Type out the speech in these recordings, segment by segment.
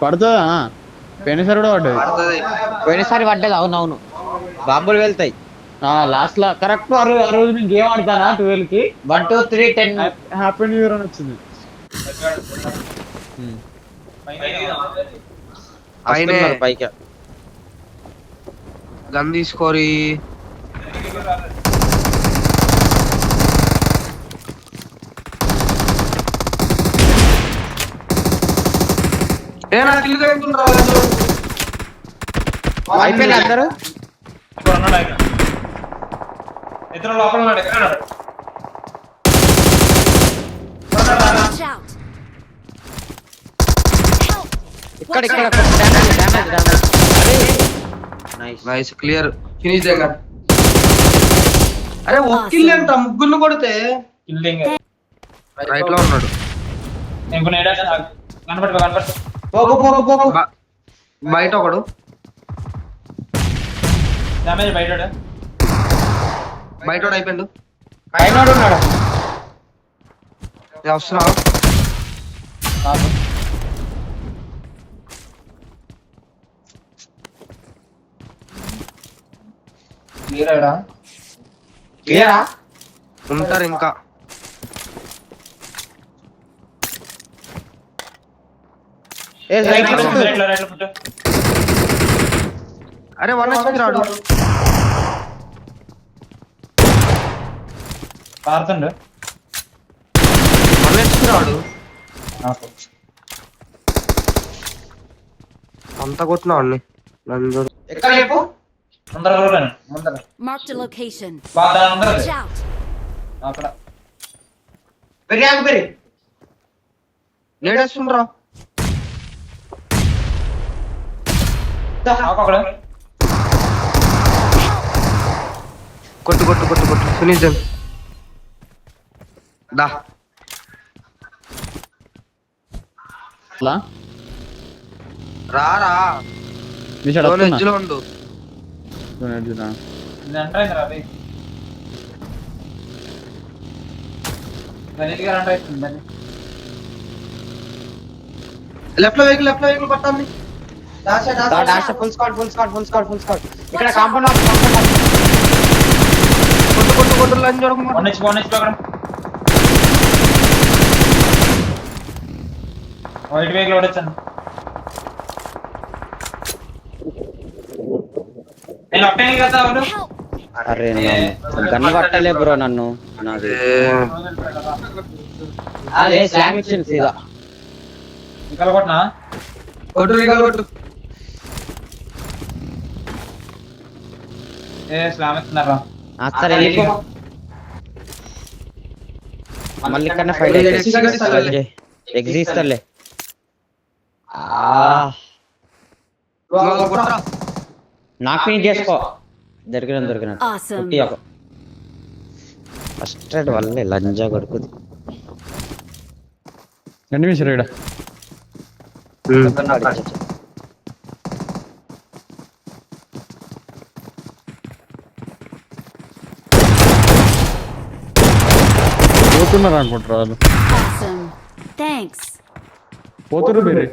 పడుతుందా? పోయినసారి కూడా పడ్డది. పోయినసారి పడ్డది. అవునవును, బాంబులు వెళ్తాయి లాస్ట్ లా కరెక్ట్. ఆ రోజు నేను గేమ్ ఆడతానా 12 కి 1 2 3 10. హ్యాపీ న్యూ ఇయర్ అని వచ్చింది. పైకి గన్ తీసుకోరి. అయిపోయింది అందరూ. ఇద్దరు లోపల ఉన్నాడు. ఇక్కడ ఇక్కడ డ్యామేజ్. నైస్ క్లియర్ ఫినిష్ దగ్గర. అరే ఒక్కిల్ అంట, ముగ్గురు కొడితే కిల్లింగ్ రైట్ లో ఉన్నాడు. బయట ఒకడు బయట అయిపోయిండు. వస్తున్నా ఉంటారు ఇంకా. అరే 1 HP రాడు. పారుతుండు 1 HP రాడు. అంత కొట్టినా వాడిని. ఎక్కడ చెప్పు. Marked a location. ముందర Watch out. అక్కడ పెరి నేడేస్తుండ్రా. కొట్టు కొట్టు కొట్టు కొట్టు ఫినిష్ దెమ్. దా రారా ఎడ్జ్లో ఉండు. లెఫ్ట్ లో వెహికల్ పట్టాలి. Full squad. ఇక్కడ కాంపౌండ్ కొట్టు కొట్టు లైన్ చూడకుండా. వైట్ వెహికల్ ఓడొచ్చాను. నేను ఒక్కనే కదా అవును. అరే గన్ను పట్టలే బ్రో నన్ను. నాది అదే స్లామ్ ఇచ్చింది సీదా. ఇంకా కొట్టినా కొట్టు స్లామ్ ఇస్తున్నారా? సరే వెళ్ళిపో. మళ్ళీ కన్నా ఫైట్ ఎగ్జిస్తలే. నాకు ఫినిష్ చేసుకో. దొరికిన ఫస్ట్ రైడ్ వల్లే లంజా కొడుకుది. ఎనిమిషరేడా పోతున్నారు అనుకుంటారు వాళ్ళు. పోతురు ಬೇರೆ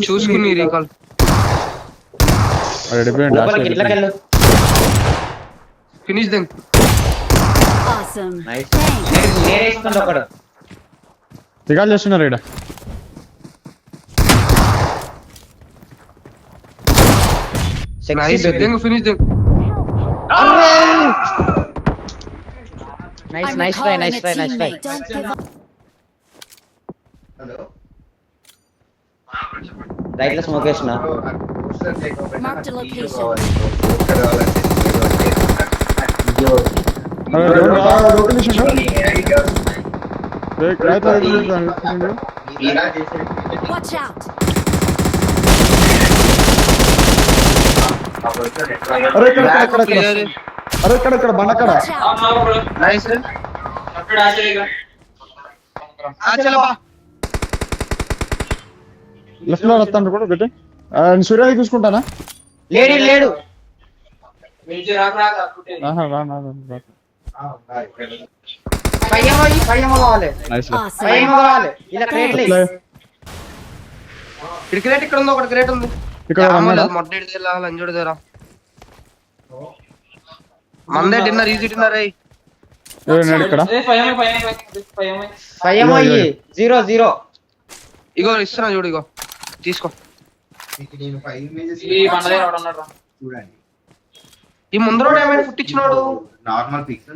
చూసుకుని రీకాల్. Finish them. రికాల్ చేస్తున్నారు ఇక్కడ. Finish them. Nice try. Right లో స్మోక్ వేసిన. Marked a location. Watch out. అరే ఇక్కడ బండక్కడ. నైస్. లెఫ్ట్ లో వస్తాను కూడా ఒకటి. సూర్యాది చూసుకుంటానా? లేడు. పయ్యమ్మ కావాలి నైస్ Awesome. పయ్యమ్మ కావాలి ఇలా క్రేట్ లేదు ఇక్కడ క్రేట్ ఇక్కడ ఉంది ఒకటి క్రేట్ ఉంది ఇక్కడ ఉన్నాడా? మొట్టేడు తెరా లంజోడు తెరా మందే డిన్నర్ ఈజీ డిన్నర్ అయ్యి ఉన్నాడు ఇక్కడ పయ్యమ్మ అయ్యి 0-0 ఇగో ఇస్తున్నా చూడు ఇగో తీసుకో ఈ ముందర ఏమైనా పుట్టించినాడు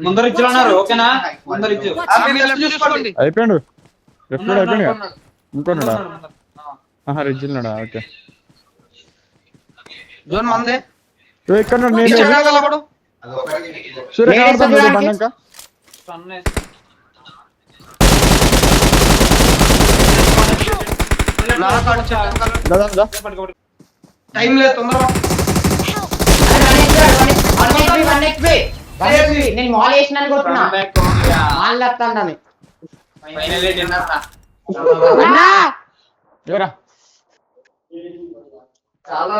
ముందర ఇచ్చున్నారు ఓకేనా ముందర ఇచ్చు చూసుకోండి అయిపోయాడు ఎప్పుడు అయిపోయాడు ఇంకోనాడా రిజ్జిల్నాడా ఓకే జోన్ మందే ఇక్కడ ఈ చెడా కలపడు సూర్య నేను కనబడుతుంది చూడడానికి. బండంక నా కాడు చెట్టు టైం లేదు తొందరగా నేను మాల్ వేసినాను కొట్టున్నా మాల్ వస్తాను ఎవరా చాలా